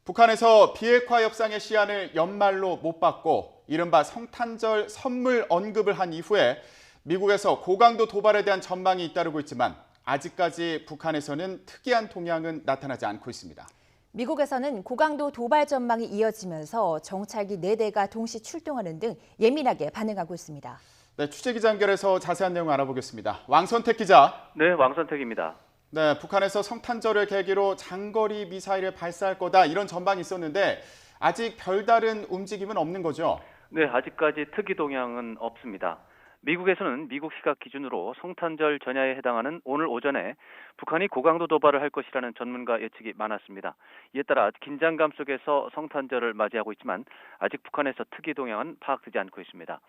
북한에서 비핵화 협상의 시한을 연말로 못 받고 이른바 성탄절 선물 언급을 한 이후에 미국에서 고강도 도발에 대한 전망이 잇따르고 있지만 아직까지 북한에서는 특이한 동향은 나타나지 않고 있습니다. 미국에서는 고강도 도발 전망이 이어지면서 정찰기 4대가 동시 출동하는 등 예민하게 반응하고 있습니다. 네, 취재기자 연결해서 자세한 내용 알아보겠습니다. 왕선택 기자. 네, 왕선택입니다. 네, 북한에서 성탄절을 계기로 장거리 미사일을 발사할 거다 이런 전망이 있었는데 아직 별다른 움직임은 없는 거죠? 네, 아직까지 특이 동향은 없습니다. 미국에서는 미국 시각 기준으로 성탄절 전야에 해당하는 오늘 오전에 북한이 고강도 도발을 할 것이라는 전문가 예측이 많았습니다. 이에 따라 긴장감 속에서 성탄절을 맞이하고 있지만 아직 북한에서 특이 동향은 파악되지 않고 있습니다.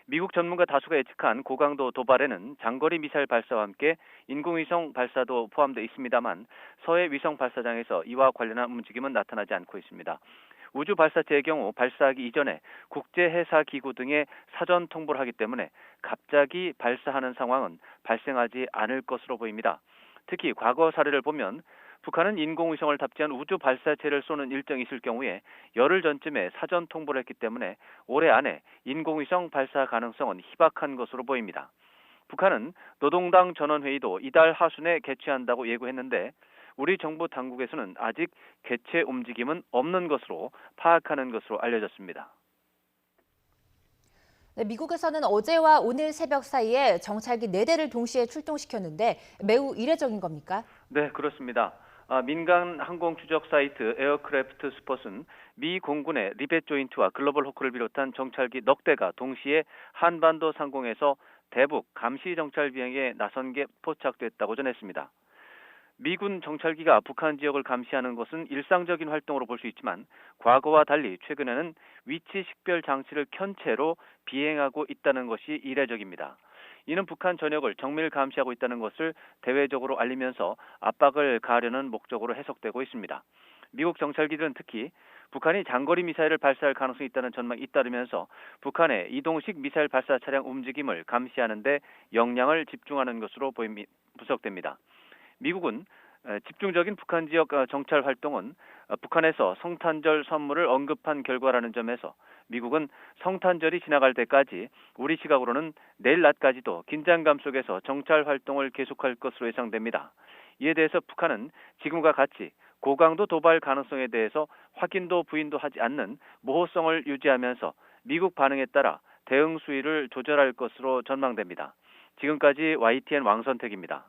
미국 전문가 다수가 예측한 고강도 도발에는 장거리 미사일 발사와 함께 인공위성 발사도 포함되어 있습니다만 서해 위성 발사장에서 이와 관련한 움직임은 나타나지 않고 있습니다. 우주 발사체의 경우 발사하기 이전에 국제해사기구 등에 사전 통보를 하기 때문에 갑자기 발사하는 상황은 발생하지 않을 것으로 보입니다. 특히 과거 사례를 보면 북한은 인공위성을 탑재한 우주 발사체를 쏘는 일정이 있을 경우에 열흘 전쯤에 사전 통보를 했기 때문에 올해 안에 인공위성 발사 가능성은 희박한 것으로 보입니다. 북한은 노동당 전원회의도 이달 하순에 개최한다고 예고했는데 우리 정부 당국에서는 아직 개최 움직임은 없는 것으로 파악하는 것으로 알려졌습니다. 네, 미국에서는 어제와 오늘 새벽 사이에 정찰기 4대를 동시에 출동시켰는데 매우 이례적인 겁니까? 네, 그렇습니다. 민간 항공 추적 사이트 에어크래프트 스폿은 미 공군의 리벳 조인트와 글로벌 호크를 비롯한 정찰기 넉 대가 동시에 한반도 상공에서 대북 감시 정찰 비행에 나선 게 포착됐다고 전했습니다. 미군 정찰기가 북한 지역을 감시하는 것은 일상적인 활동으로 볼 수 있지만 과거와 달리 최근에는 위치 식별 장치를 켠 채로 비행하고 있다는 것이 이례적입니다. 이는 북한 전역을 정밀 감시하고 있다는 것을 대외적으로 알리면서 압박을 가하려는 목적으로 해석되고 있습니다. 미국 정찰기들은 특히 북한이 장거리 미사일을 발사할 가능성이 있다는 전망이 잇따르면서 북한의 이동식 미사일 발사 차량 움직임을 감시하는 데 역량을 집중하는 것으로 분석됩니다. 미국은 집중적인 북한 지역 정찰 활동은 북한에서 성탄절 선물을 언급한 결과라는 점에서 미국은 성탄절이 지나갈 때까지 우리 시각으로는 내일 낮까지도 긴장감 속에서 정찰 활동을 계속할 것으로 예상됩니다. 이에 대해서 북한은 지금과 같이 고강도 도발 가능성에 대해서 확인도 부인도 하지 않는 모호성을 유지하면서 미국 반응에 따라 대응 수위를 조절할 것으로 전망됩니다. 지금까지 YTN 왕선택입니다.